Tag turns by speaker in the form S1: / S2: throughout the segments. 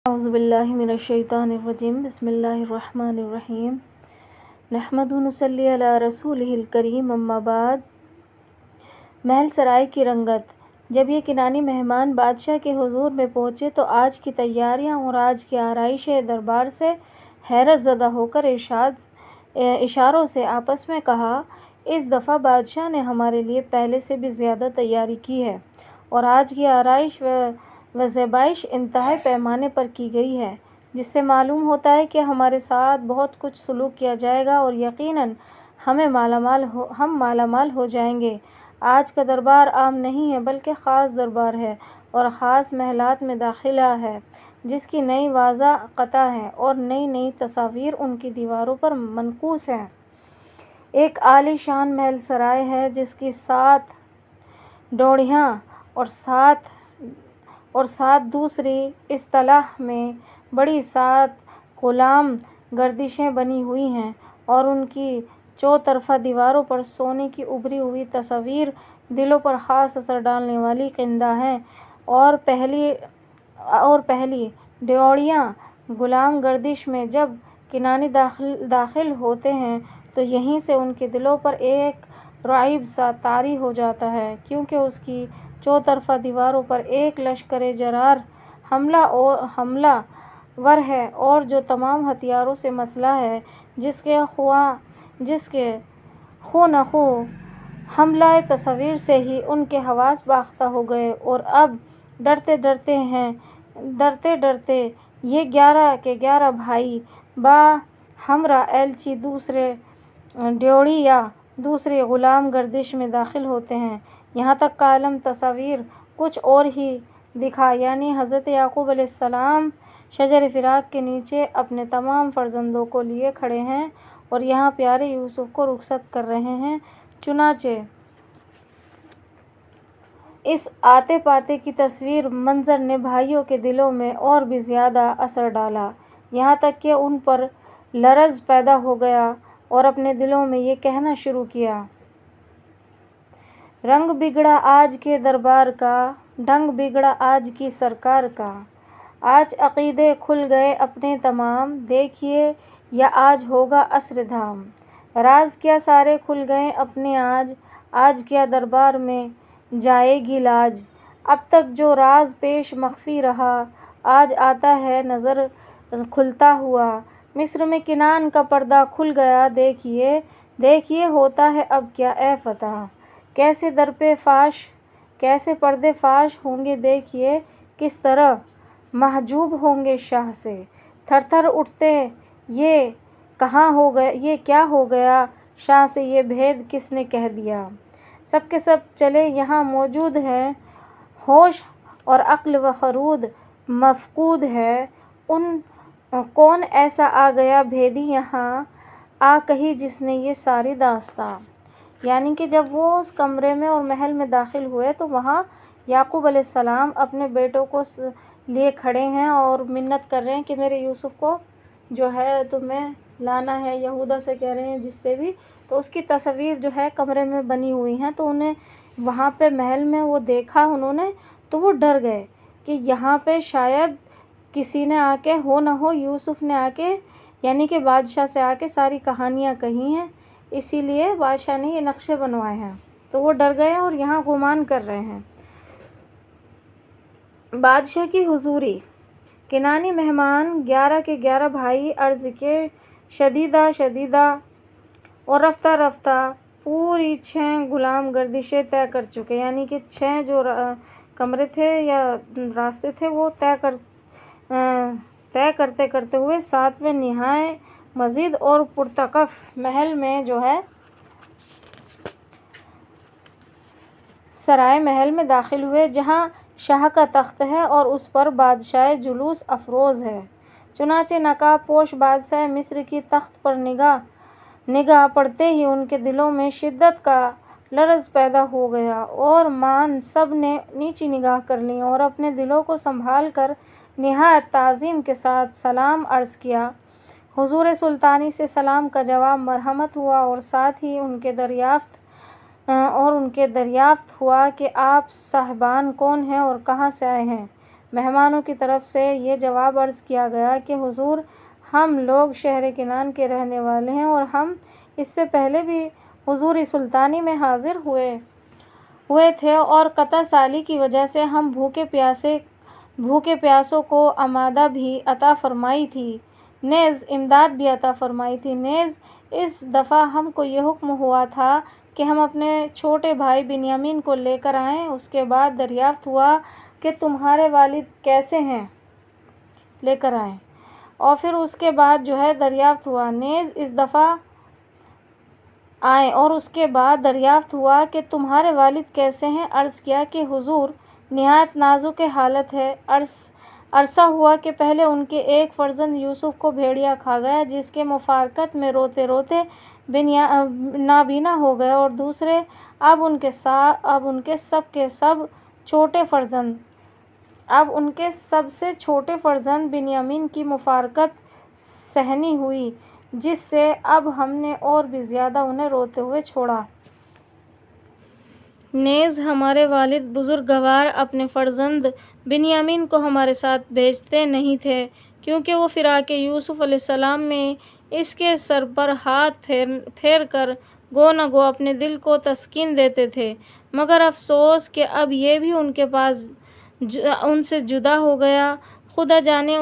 S1: اعوذ باللہ من الشیطان الرجیم بسم اللہ الرحمن الرحیم نحمدہ ونصلی علی رسولہ الکریم اما بعد۔ محل سرائے کی رنگت۔ جب یہ کنانی مہمان بادشاہ کے حضور میں پہنچے تو آج کی تیاریاں اور آج کی آرائش دربار سے حیرت زدہ ہو کر اشاروں سے آپس میں کہا، اس دفعہ بادشاہ نے ہمارے لیے پہلے سے بھی زیادہ تیاری کی ہے اور آج کی آرائش و زیبائش انتہائی پیمانے پر کی گئی ہے، جس سے معلوم ہوتا ہے کہ ہمارے ساتھ بہت کچھ سلوک کیا جائے گا اور یقیناً ہم مالا مال ہو جائیں گے۔ آج کا دربار عام نہیں ہے بلکہ خاص دربار ہے اور خاص محلات میں داخلہ ہے، جس کی نئی واضح قطع ہیں اور نئی نئی تصاویر ان کی دیواروں پر منقوش ہیں۔ ایک عالی شان محل سرائے ہے جس کی 7 ڈیوڑیاں اور 7 دوسری اصطلاح میں بڑی 7 غلام گردشیں بنی ہوئی ہیں اور ان کی چوطرفہ دیواروں پر سونے کی ابھری ہوئی تصاویر دلوں پر خاص اثر ڈالنے والی قندہ ہیں۔ اور پہلی ڈیوڑیاں غلام گردش میں جب کنانی داخل ہوتے ہیں تو یہیں سے ان کے دلوں پر ایک رعب سا طاری ہو جاتا ہے، کیونکہ اس کی چوطرفہ دیواروں پر ایک لشکر جرار حملہ ور ہے اور جو تمام ہتھیاروں سے مسلح ہے، جس کے خو نخو حملہ تصاویر سے ہی ان کے حواس باختہ ہو گئے اور اب ڈرتے ڈرتے یہ 11 کے 11 بھائی با ہمراہ ایلچی دوسرے ڈیوڑی یا دوسری غلام گردش میں داخل ہوتے ہیں۔ یہاں تک کہ عالم تصاویر کچھ اور ہی دکھا، یعنی حضرت یعقوب علیہ السلام شجر فراق کے نیچے اپنے تمام فرزندوں کو لیے کھڑے ہیں اور یہاں پیارے یوسف کو رخصت کر رہے ہیں۔ چنانچہ اس آتے پاتے کی تصویر منظر نے بھائیوں کے دلوں میں اور بھی زیادہ اثر ڈالا، یہاں تک کہ ان پر لرز پیدا ہو گیا اور اپنے دلوں میں یہ کہنا شروع کیا، رنگ بگڑا آج کے دربار کا، ڈھنگ بگڑا آج کی سرکار کا، آج عقیدے کھل گئے اپنے تمام، دیکھیے یا آج ہوگا عصر دھام، راز کیا سارے کھل گئے اپنے آج کیا دربار میں جائے گی لاج، اب تک جو راز پیش مخفی رہا آج آتا ہے نظر کھلتا ہوا، مصر میں کنان کا پردہ کھل گیا، دیکھیے ہوتا ہے اب کیا اے فتح، کیسے پردے فاش ہوں گے، دیکھیے کس طرح محجوب ہوں گے شاہ سے، تھر تھر اٹھتے یہ کیا ہو گیا، شاہ سے یہ بھید کس نے کہہ دیا، سب کے سب چلے یہاں موجود ہیں، ہوش اور عقل و خرود مفقود ہے، کون ایسا آ گیا بھیدی یہاں آ کہی جس نے یہ ساری داستاں۔ یعنی کہ جب وہ اس کمرے میں اور محل میں داخل ہوئے تو وہاں یعقوب علیہ السلام اپنے بیٹوں کو لیے کھڑے ہیں اور منت کر رہے ہیں کہ میرے یوسف کو جو ہے تمہیں لانا ہے، یہودا سے کہہ رہے ہیں جس سے بھی، تو اس کی تصویر جو ہے کمرے میں بنی ہوئی ہیں، تو انہیں وہاں پہ محل میں وہ دیکھا انہوں نے تو وہ ڈر گئے کہ یہاں پہ شاید کسی نے آ کے ہو نہ ہو یوسف نے آ کے، یعنی کہ بادشاہ سے آ کے ساری کہانیاں کہی ہیں، اسی لیے بادشاہ نے یہ نقشے بنوائے ہیں، تو وہ ڈر گئے اور یہاں گمان کر رہے ہیں۔ بادشاہ کی حضوری۔ کنانی مہمان 11 کے 11 بھائی عرض کے شدیدہ اور رفتہ رفتہ پوری 6 غلام گردشیں طے کر چکے، یعنی کہ 6 جو کمرے تھے یا راستے تھے وہ طے کرتے ہوئے 7ویں نہائے مزید اور پرتکف محل میں جو ہے سرائے محل میں داخل ہوئے، جہاں شاہ کا تخت ہے اور اس پر بادشاہ جلوس افروز ہے۔ چنانچہ نقاب پوش بادشاہ مصر کی تخت پر نگاہ پڑتے ہی ان کے دلوں میں شدت کا لرز پیدا ہو گیا اور مان سب نے نیچی نگاہ کر لی اور اپنے دلوں کو سنبھال کر نہایت تعظیم کے ساتھ سلام عرض کیا۔ حضور سلطانی سے سلام کا جواب مرحمت ہوا اور ساتھ ہی ان کے دریافت ہوا کہ آپ صاحبان کون ہیں اور کہاں سے آئے ہیں۔ مہمانوں کی طرف سے یہ جواب عرض کیا گیا کہ حضور، ہم لوگ شہر کنان کے رہنے والے ہیں اور ہم اس سے پہلے بھی حضور سلطانی میں حاضر ہوئے تھے اور قطع سالی کی وجہ سے ہم بھوکے پیاسوں کو آمادہ بھی عطا فرمائی تھی، نیز امداد بھی عطا فرمائی تھی۔ نیز اس دفعہ ہم کو یہ حکم ہوا تھا کہ ہم اپنے چھوٹے بھائی بنیامین کو لے کر آئیں۔ اس کے بعد دریافت ہوا کہ تمہارے والد کیسے ہیں، لے کر آئیں، اور پھر اس کے بعد دریافت ہوا نیز اس دفعہ آئیں اور اس کے بعد دریافت ہوا کہ تمہارے والد کیسے ہیں۔ عرض کیا کہ حضور، نہایت نازک حالت ہے۔ عرصہ ہوا کہ پہلے ان کے ایک فرزند یوسف کو بھیڑیا کھا گیا، جس کے مفارقت میں روتے روتے نابینا ہو گئے، اور دوسرے اب ان کے سب سے چھوٹے فرزند بنیامین کی مفارقت سہنی ہوئی، جس سے اب ہم نے اور بھی زیادہ انہیں روتے ہوئے چھوڑا۔ نیز ہمارے والد بزرگوار اپنے فرزند بنیامین کو ہمارے ساتھ بھیجتے نہیں تھے، کیونکہ وہ فراق یوسف علیہ السلام میں اس کے سر پر ہاتھ پھیر کر گو نہ گو اپنے دل کو تسکین دیتے تھے، مگر افسوس کہ اب یہ بھی ان سے جدا ہو گیا۔ خدا جانے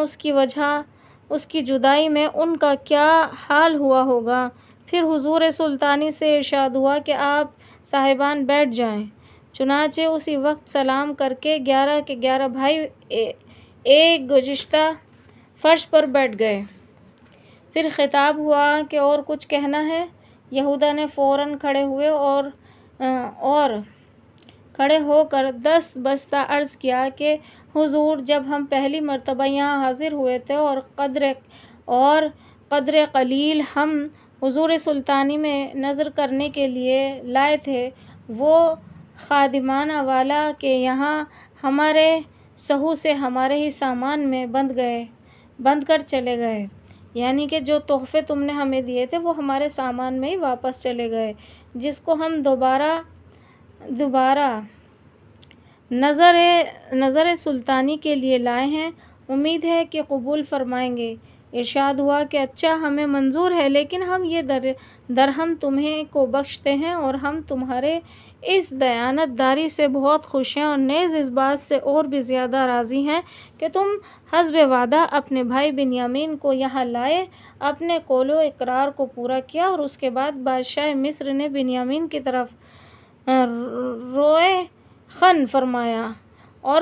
S1: اس کی جدائی میں ان کا کیا حال ہوا ہوگا۔ پھر حضور سلطانی سے ارشاد ہوا کہ آپ صاحبان بیٹھ جائیں۔ چنانچہ اسی وقت سلام کر کے 11 کے 11 بھائی ایک گوشتہ فرش پر بیٹھ گئے۔ پھر خطاب ہوا کہ اور کچھ کہنا ہے؟ یہودا نے فوراً کھڑے ہوئے اور کھڑے ہو کر دست بستہ عرض کیا کہ حضور، جب ہم پہلی مرتبہ یہاں حاضر ہوئے تھے اور قدر قلیل ہم حضور سلطانی میں نظر کرنے کے لیے لائے تھے، وہ خادمانہ والا کہ یہاں ہمارے سہو سے ہمارے ہی سامان میں بند کر چلے گئے، یعنی کہ جو تحفے تم نے ہمیں دیے تھے وہ ہمارے سامان میں ہی واپس چلے گئے، جس کو ہم دوبارہ نظر سلطانی کے لیے لائے ہیں، امید ہے کہ قبول فرمائیں گے۔ ارشاد ہوا کہ اچھا، ہمیں منظور ہے، لیکن ہم یہ درہم تمہیں کو بخشتے ہیں، اور ہم تمہارے اس دیانت داری سے بہت خوش ہیں، اور نیز اس بات سے اور بھی زیادہ راضی ہیں کہ تم حسب وعدہ اپنے بھائی بنیامین کو یہاں لائے، اپنے قول و اقرار کو پورا کیا۔ اور اس کے بعد بادشاہ مصر نے بنیامین کی طرف روئے خن فرمایا اور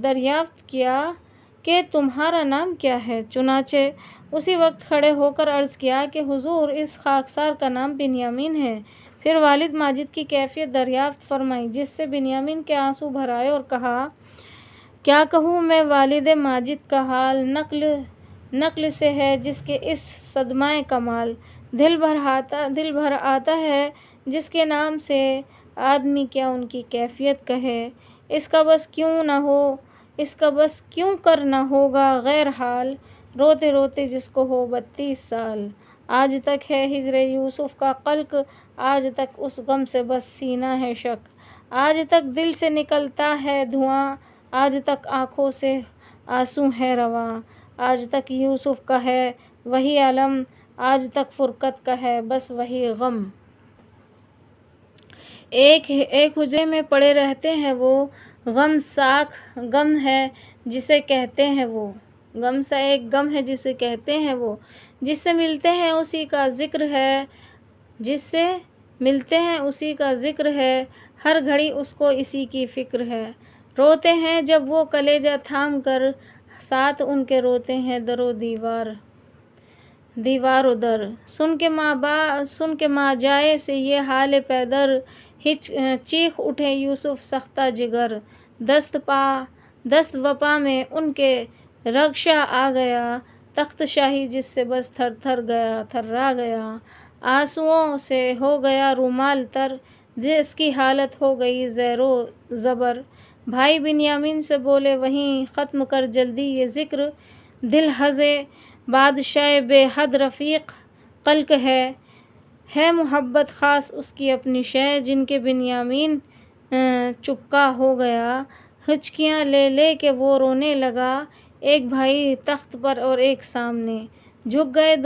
S1: دریافت کیا کہ تمہارا نام کیا ہے؟ چنانچہ اسی وقت کھڑے ہو کر عرض کیا کہ حضور، اس خاکسار کا نام بنیامین ہے۔ پھر والد ماجد کی کیفیت دریافت فرمائی، جس سے بنیامین کے آنسو بھر آئے اور کہا، کیا کہوں میں والد ماجد کا حال، نقل سے ہے جس کے اس صدمہ کمال، دل بھر آتا ہے جس کے نام سے آدمی کیا ان کی کیفیت کہے، اس کا بس کیوں کر نہ ہوگا غیر حال، روتے روتے جس کو ہو 32 سال، آج تک ہے ہجر یوسف کا قلق، آج تک اس غم سے بس سینہ ہے شک، آج تک دل سے نکلتا ہے دھواں، آج تک آنکھوں سے آنسو ہے رواں، آج تک یوسف کا ہے وہی علم، آج تک فرقت کا ہے بس وہی غم، ایک حجرے میں پڑے رہتے ہیں وہ، غم سا ایک غم ہے جسے کہتے ہیں وہ، جس سے ملتے ہیں اسی کا ذکر ہے، ہر گھڑی اس کو اسی کی فکر ہے، روتے ہیں جب وہ کلیجہ تھام کر، ساتھ ان کے روتے ہیں در و دیوار و در، سن کے ماں جائے سے یہ حال پیدر، چیخ اٹھے یوسف سختہ جگر، دست وپا میں ان کے رگشہ آ گیا، تخت شاہی جس سے بس تھرا گیا، آنسوؤں سے ہو گیا رومال تر، جس کی حالت ہو گئی زیر و زبر، بھائی بنیامین سے بولے وہیں ختم کر جلدی یہ ذکر، دل ہزے بادشاہ بے حد رفیق قلق ہے محبت خاص اس کی اپنی شے، جن کے بنیامین چپکا ہو گیا، ہچکیاں لے لے کے وہ رونے لگا، ایک بھائی تخت پر اور ایک سامنے جھک گئے،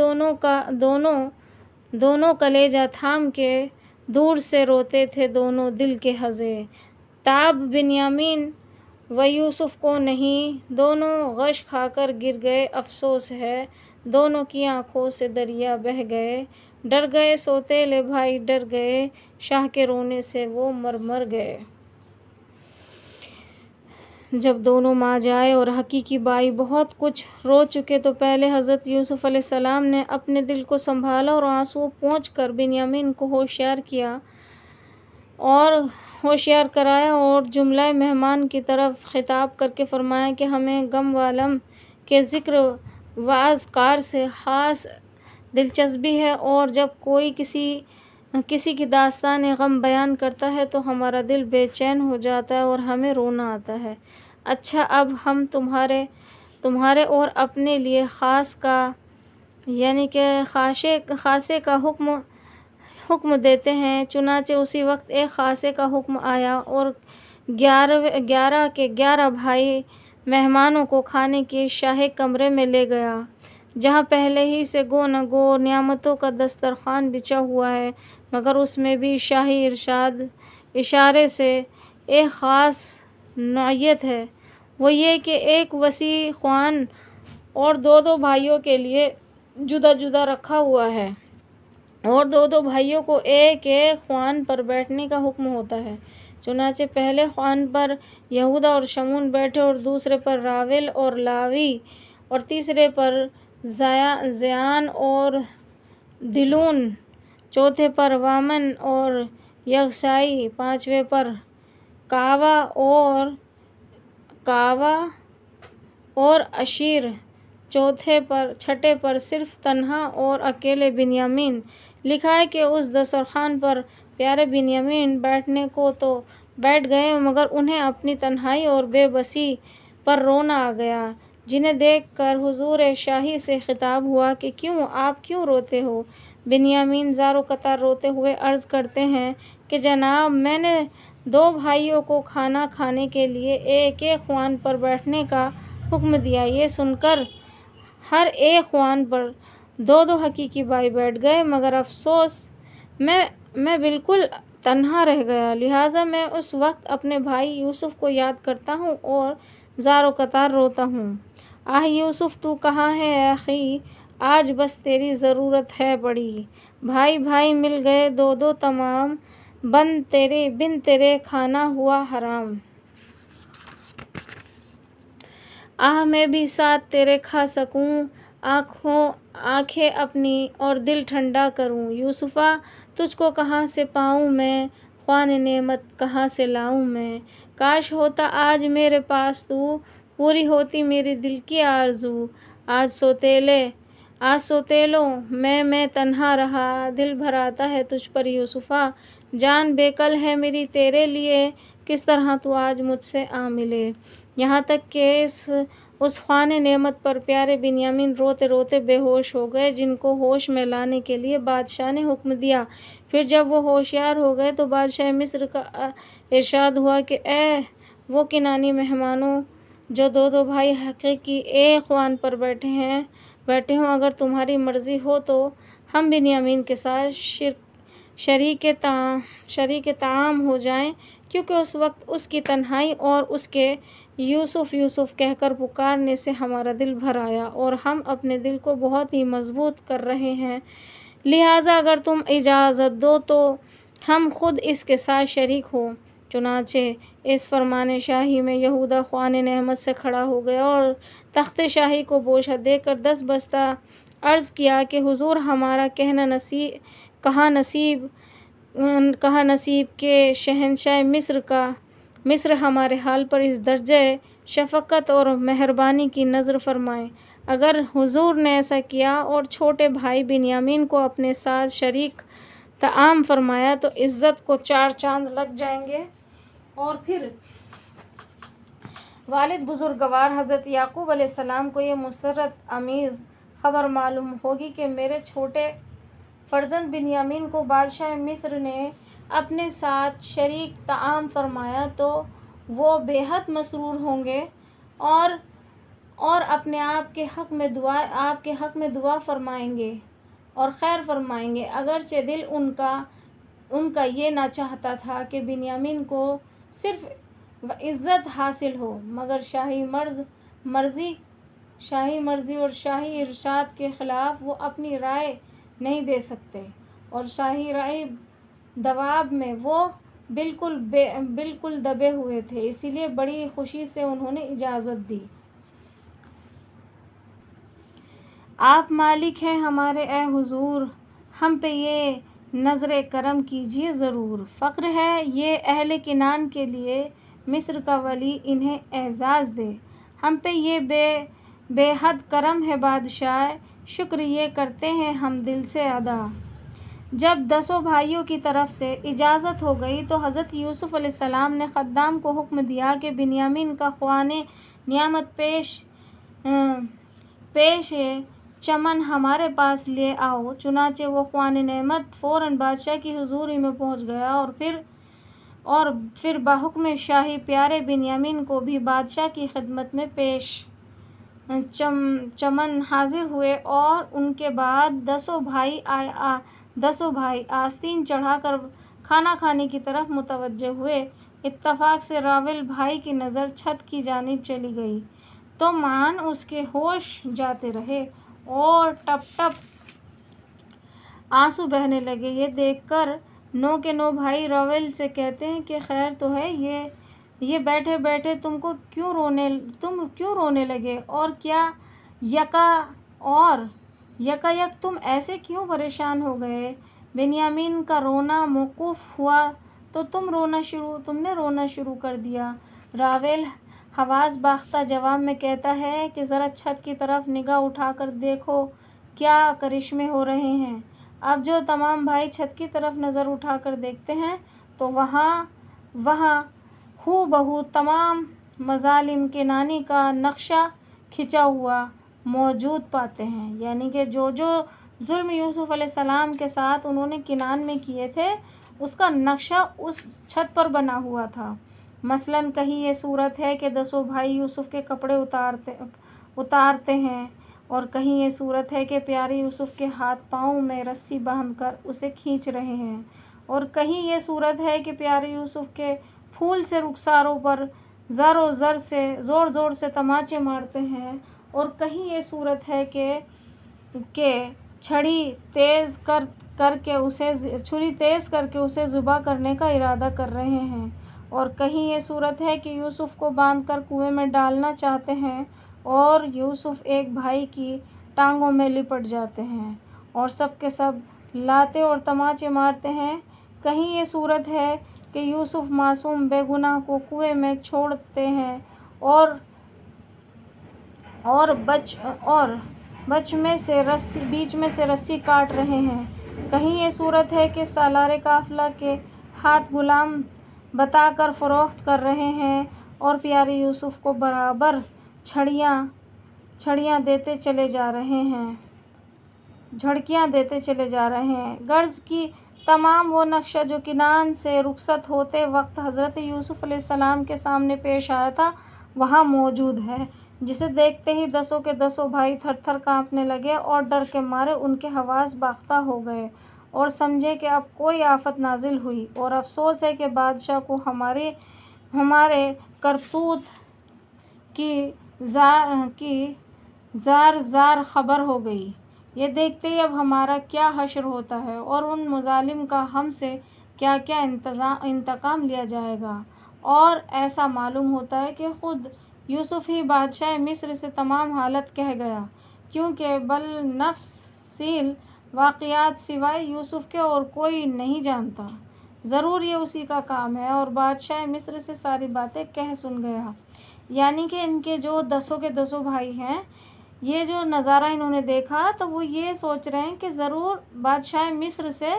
S1: دونوں کلیجہ تھام کے دور سے روتے تھے دونوں دل کے ہزے۔ تاب بنیامین و یوسف کو نہیں، دونوں غش کھا کر گر گئے، افسوس ہے دونوں کی آنکھوں سے دریا بہہ گئے۔ ڈر گئے سوتیلے بھائی ڈر گئے، شاہ کے رونے سے وہ مر گئے۔ جب دونوں ماں جائے اور حقیقی بائی بہت کچھ رو چکے تو پہلے حضرت یوسف علیہ السلام نے اپنے دل کو سنبھالا اور آنسو پونچھ کر بنیامین کو ہوشیار کرایا اور جملہ مہمان کی طرف خطاب کر کے فرمایا کہ ہمیں غم والم کے ذکر و اذکار سے خاص دلچسپی ہے، اور جب کوئی کسی کی داستان غم بیان کرتا ہے تو ہمارا دل بے چین ہو جاتا ہے اور ہمیں رونا آتا ہے۔ اچھا، اب ہم تمہارے اور اپنے لیے خاص کا یعنی کہ خاصے کا حکم دیتے ہیں۔ چنانچہ اسی وقت ایک خاصے کا حکم آیا اور 11 کے 11 بھائی مہمانوں کو کھانے کے شاہی کمرے میں لے گیا، جہاں پہلے ہی سے گو نہ گو نعمتوں کا دسترخوان بچھا ہوا ہے، مگر اس میں بھی شاہی اشارے سے ایک خاص نوعیت ہے، وہ یہ کہ ایک وسیع خوان اور دو بھائیوں کے لیے جدا جدا رکھا ہوا ہے، اور دو بھائیوں کو ایک خوان پر بیٹھنے کا حکم ہوتا ہے۔ چنانچہ پہلے خوان پر یہودا اور شمعون بیٹھے، اور دوسرے پر راویل اور لاوی، اور تیسرے پر زیان اور دلون، چوتھے پر وامن اور یغشائی، پانچویں پر کاوا اور اشیر، چھٹے پر صرف تنہا اور اکیلے بنیامین۔ لکھا ہے کہ اس دسترخوان پر پیارے بنیامین بیٹھنے کو تو بیٹھ گئے، مگر انہیں اپنی تنہائی اور بے بسی پر رونا آ گیا، جنہیں دیکھ کر حضور شاہی سے خطاب ہوا کہ آپ کیوں روتے ہو؟ بنیامین زار و قطار روتے ہوئے عرض کرتے ہیں کہ جناب، میں نے 2 بھائیوں کو کھانا کھانے کے لیے ایک خوان پر بیٹھنے کا حکم دیا، یہ سن کر ہر ایک خوان پر 2 حقیقی بھائی بیٹھ گئے، مگر افسوس میں بالکل تنہا رہ گیا، لہٰذا میں اس وقت اپنے بھائی یوسف کو یاد کرتا ہوں اور زار و قطار روتا ہوں۔ آہ یوسف، تو کہاں ہے اے اخی؟ آج بس تیری ضرورت ہے بڑی۔ بھائی مل گئے 2 تمام، بن تیرے کھانا ہوا حرام۔ آہ میں بھی ساتھ تیرے کھا سکوں، آنکھیں اپنی اور دل ٹھنڈا کروں۔ یوسفا، تجھ کو کہاں سے پاؤں میں، خوان نعمت کہاں سے لاؤں میں؟ کاش ہوتا آج میرے پاس تو، پوری ہوتی میری دل کی آرزو۔ آج سوتیلوں میں تنہا رہا، دل بھر آتا ہے تجھ پر یوسفا، جان بے کل ہے میری تیرے لیے، کس طرح تو آج مجھ سے آ ملے۔ یہاں تک کہ اس خوان نعمت پر پیارے بنیامین روتے روتے بے ہوش ہو گئے، جن کو ہوش میں لانے کے لیے بادشاہ نے حکم دیا۔ پھر جب وہ ہوشیار ہو گئے تو بادشاہ مصر کا ارشاد ہوا کہ اے وہ کنعانی مہمانوں، جو 2 بھائی حقیقی ایک خوان پر بیٹھے ہوں، اگر تمہاری مرضی ہو تو ہم بنیامین کے ساتھ شریک طعام ہو جائیں، کیونکہ اس وقت اس کی تنہائی اور اس کے یوسف کہہ کر پکارنے سے ہمارا دل بھر آیا، اور ہم اپنے دل کو بہت ہی مضبوط کر رہے ہیں، لہٰذا اگر تم اجازت دو تو ہم خود اس کے ساتھ شریک ہوں۔ چنانچہ اس فرمان شاہی میں یہودا خوان نعمت سے کھڑا ہو گیا اور تخت شاہی کو بوسہ دے کر دستبستہ عرض کیا کہ حضور، ہمارا کہا نصیب کہ شہنشاہ مصر ہمارے حال پر اس درجہ شفقت اور مہربانی کی نظر فرمائے۔ اگر حضور نے ایسا کیا اور چھوٹے بھائی بنیامین کو اپنے ساتھ شریک طعام فرمایا تو عزت کو 4 چاند لگ جائیں گے، اور پھر والد بزرگوار حضرت یعقوب علیہ السلام کو یہ مسرت آمیز خبر معلوم ہوگی کہ میرے چھوٹے فرزند بنیامین کو بادشاہ مصر نے اپنے ساتھ شریک طعام فرمایا، تو وہ بے حد مسرور ہوں گے اور اپنے آپ کے حق میں دعا فرمائیں گے اور خیر فرمائیں گے، اگرچہ دل ان کا یہ نہ چاہتا تھا کہ بنیامین کو صرف عزت حاصل ہو، مگر شاہی مرضی اور شاہی ارشاد کے خلاف وہ اپنی رائے نہیں دے سکتے، اور شاہی رائے دواب میں وہ بالکل دبے ہوئے تھے، اسی لیے بڑی خوشی سے انہوں نے اجازت دی۔ آپ مالک ہیں ہمارے اے حضور، ہم پہ یہ نظر کرم کیجیے ضرور، فخر ہے یہ اہل کنان کے لیے، مصر کا ولی انہیں اعزاز دے، ہم پہ یہ بے حد کرم ہے بادشاہ، شکر یہ کرتے ہیں ہم دل سے ادا۔ جب 10 بھائیوں کی طرف سے اجازت ہو گئی تو حضرت یوسف علیہ السلام نے خدام کو حکم دیا کہ بنیامین کا خوان نعمت پیش چمن ہمارے پاس لے آؤ۔ چنانچہ وہ خوان نعمت فوراً بادشاہ کی حضوری میں پہنچ گیا اور پھر بحکم شاہی پیارے بنیامین کو بھی بادشاہ کی خدمت میں پیش چمن حاضر ہوئے، اور ان کے بعد 10 بھائی آستین چڑھا کر کھانا کھانے کی طرف متوجہ ہوئے۔ اتفاق سے راویل بھائی کی نظر چھت کی جانب چلی گئی تو معاً اس کے ہوش جاتے رہے اور ٹپ ٹپ آنسو بہنے لگے۔ یہ دیکھ کر 9 کے 9 بھائی راویل سے کہتے ہیں کہ خیر تو ہے، یہ بیٹھے بیٹھے تم کیوں رونے لگے، اور کیا یکا یک تم ایسے کیوں پریشان ہو گئے؟ بنیامین کا رونا موقوف ہوا تو تم نے رونا شروع کر دیا۔ راویل حواس باختہ جواب میں کہتا ہے کہ ذرا چھت کی طرف نگاہ اٹھا کر دیکھو کیا کرشمے ہو رہے ہیں۔ اب جو تمام بھائی چھت کی طرف نظر اٹھا کر دیکھتے ہیں تو وہاں ہو بہو تمام مظالم کنانی کا نقشہ کھنچا ہوا موجود پاتے ہیں، یعنی کہ جو ظلم یوسف علیہ السلام کے ساتھ انہوں نے کنان میں کیے تھے اس کا نقشہ اس چھت پر بنا ہوا تھا۔ مثلاً کہیں یہ صورت ہے کہ 10 بھائی یوسف کے کپڑے اتارتے ہیں، اور کہیں یہ صورت ہے کہ پیارے یوسف کے ہاتھ پاؤں میں رسی باندھ کر اسے کھینچ رہے ہیں، اور کہیں یہ صورت ہے کہ پیارے یوسف کے پھول سے رخساروں پر زور زور سے تماچے مارتے ہیں، اور کہیں یہ صورت ہے کہ چھری تیز کر کے اسے ذبح کرنے کا ارادہ کر رہے ہیں، اور کہیں یہ صورت ہے کہ یوسف کو باندھ کر کنویں میں ڈالنا چاہتے ہیں اور یوسف ایک بھائی کی ٹانگوں میں لپٹ جاتے ہیں اور سب کے سب لاتے اور تماچے مارتے ہیں۔ کہیں یہ صورت ہے کہ یوسف معصوم بے گناہ کو کنویں میں چھوڑتے ہیں اور بیچ میں سے رسی کاٹ رہے ہیں۔ کہیں یہ صورت ہے کہ سالار قافلہ کے ہاتھ غلام بتا کر فروخت کر رہے ہیں اور پیارے یوسف کو برابر جھڑکیاں دیتے چلے جا رہے ہیں۔ غرض کہ تمام وہ نقشہ جو کنان سے رخصت ہوتے وقت حضرت یوسف علیہ السلام کے سامنے پیش آیا تھا وہاں موجود ہے، جسے دیکھتے ہی 10 کے 10 بھائی تھر تھر کانپنے لگے اور ڈر کے مارے ان کے حواس باختہ ہو گئے اور سمجھے کہ اب کوئی آفت نازل ہوئی، اور افسوس ہے کہ بادشاہ کو ہمارے کرتوت کی زار خبر ہو گئی۔ یہ دیکھتے ہی اب ہمارا کیا حشر ہوتا ہے اور ان مظالم کا ہم سے کیا کیا انتقام لیا جائے گا۔ اور ایسا معلوم ہوتا ہے کہ خود یوسف ہی بادشاہ مصر سے تمام حالت کہہ گیا، کیونکہ بالنفصیل واقعات سوائے یوسف کے اور کوئی نہیں جانتا۔ ضرور یہ اسی کا کام ہے اور بادشاہ مصر سے ساری باتیں کہہ سن گیا۔ یعنی کہ ان کے جو 10 کے 10 بھائی ہیں، یہ جو نظارہ انہوں نے دیکھا تو وہ یہ سوچ رہے ہیں کہ ضرور بادشاہ مصر سے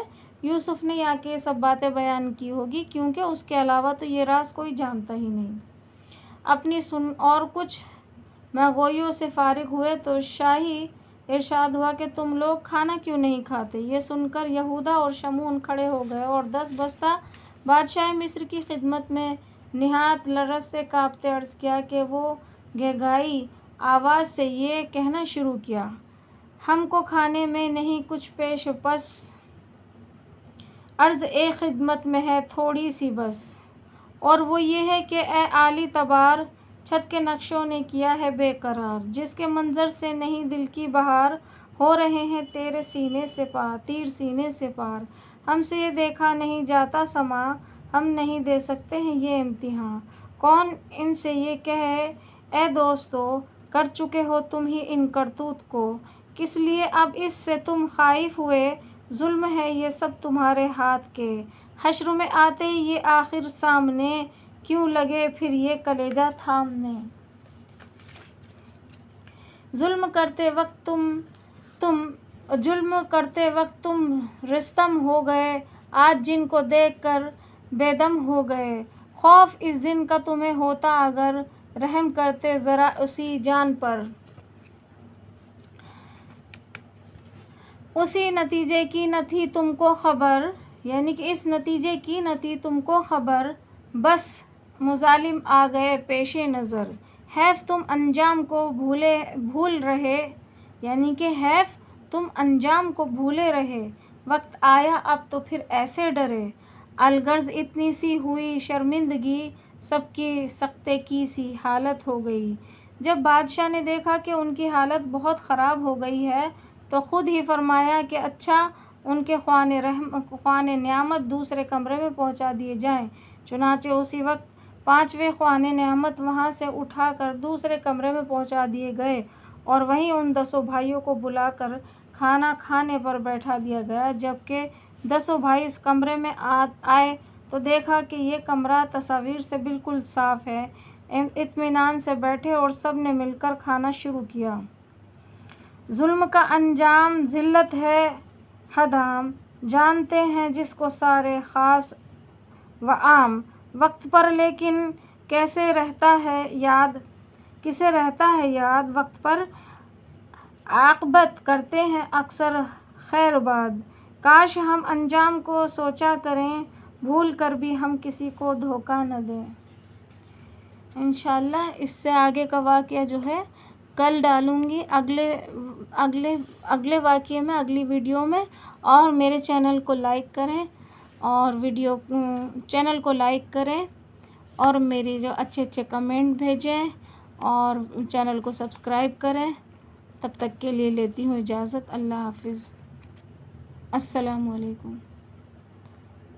S1: یوسف نے آ کے سب باتیں بیان کی ہوگی، کیونکہ اس کے علاوہ تو یہ راز کوئی جانتا ہی نہیں۔ اپنی اور کچھ مغویوں سے فارغ ہوئے تو شاہی ارشاد ہوا کہ تم لوگ کھانا کیوں نہیں کھاتے؟ یہ سن کر یہودا اور شمعون کھڑے ہو گئے اور 10 بستہ بادشاہ مصر کی خدمت میں نہایت لرزتے کانپتے عرض کیا کہ وہ گہگائی آواز سے یہ کہنا شروع کیا، ہم کو کھانے میں نہیں کچھ پیش پس، عرض ایک خدمت میں ہے تھوڑی سی بس، اور وہ یہ ہے کہ اے عالی تبار، چھت کے نقشوں نے کیا ہے بے قرار، جس کے منظر سے نہیں دل کی بہار، ہو رہے ہیں تیرے سینے سے پار، تیر سینے سے پار، ہم سے یہ دیکھا نہیں جاتا سما، ہم نہیں دے سکتے ہیں یہ امتحان، کون ان سے یہ کہے اے دوستو، کر چکے ہو تم ہی ان کرتوت کو، کس لیے اب اس سے تم خائف ہوئے، ظلم ہے یہ سب تمہارے ہاتھ کے، حشر میں آتے ہی یہ آخر سامنے، کیوں لگے پھر یہ کلیجہ تھامنے، ظلم کرتے وقت تم رستم ہو گئے، آج جن کو دیکھ کر بے دم ہو گئے، خوف اس دن کا تمہیں ہوتا اگر، رحم کرتے ذرا اسی جان پر، اسی نتیجے کی نہ تھی تم کو خبر، یعنی کہ اس نتیجے کی نہ تھی تم کو خبر، بس مظالم آ گئے پیش نظر، حیف تم انجام کو بھول رہے، یعنی کہ حیف تم انجام کو بھولے رہے، وقت آیا اب تو پھر ایسے ڈرے، الغرض اتنی سی ہوئی شرمندگی، سب کی سکتے کی سی حالت ہو گئی، جب بادشاہ نے دیکھا کہ ان کی حالت بہت خراب ہو گئی ہے تو خود ہی فرمایا کہ اچھا ان کے خوان نعمت دوسرے کمرے میں پہنچا دیے جائیں، چنانچہ اسی وقت 5ویں خوان نعمت وہاں سے اٹھا کر دوسرے کمرے میں پہنچا دیے گئے، اور وہیں ان 10 بھائیوں کو بلا کر کھانا کھانے پر بیٹھا دیا گیا، جبکہ 10 بھائی اس کمرے میں آئے تو دیکھا کہ یہ کمرہ تصاویر سے بالکل صاف ہے، اطمینان سے بیٹھے اور سب نے مل کر کھانا شروع کیا، ظلم کا انجام ذلت ہے حدام، جانتے ہیں جس کو سارے خاص و عام، وقت پر لیکن کسے رہتا ہے یاد، وقت پر عاقبت کرتے ہیں اکثر خیر باد، کاش ہم انجام کو سوچا کریں، بھول کر بھی ہم کسی کو دھوکہ نہ دیں۔ انشاءاللہ اس سے آگے کا واقعہ جو ہے کل ڈالوں گی اگلے واقعے میں، اگلی ویڈیو میں، اور میرے چینل کو لائک کریں اور چینل کو لائک کریں اور میری جو اچھے کمنٹ بھیجیں اور چینل کو سبسکرائب کریں، تب تک کے لیے لیتی ہوں اجازت، اللہ حافظ، السلام علیکم۔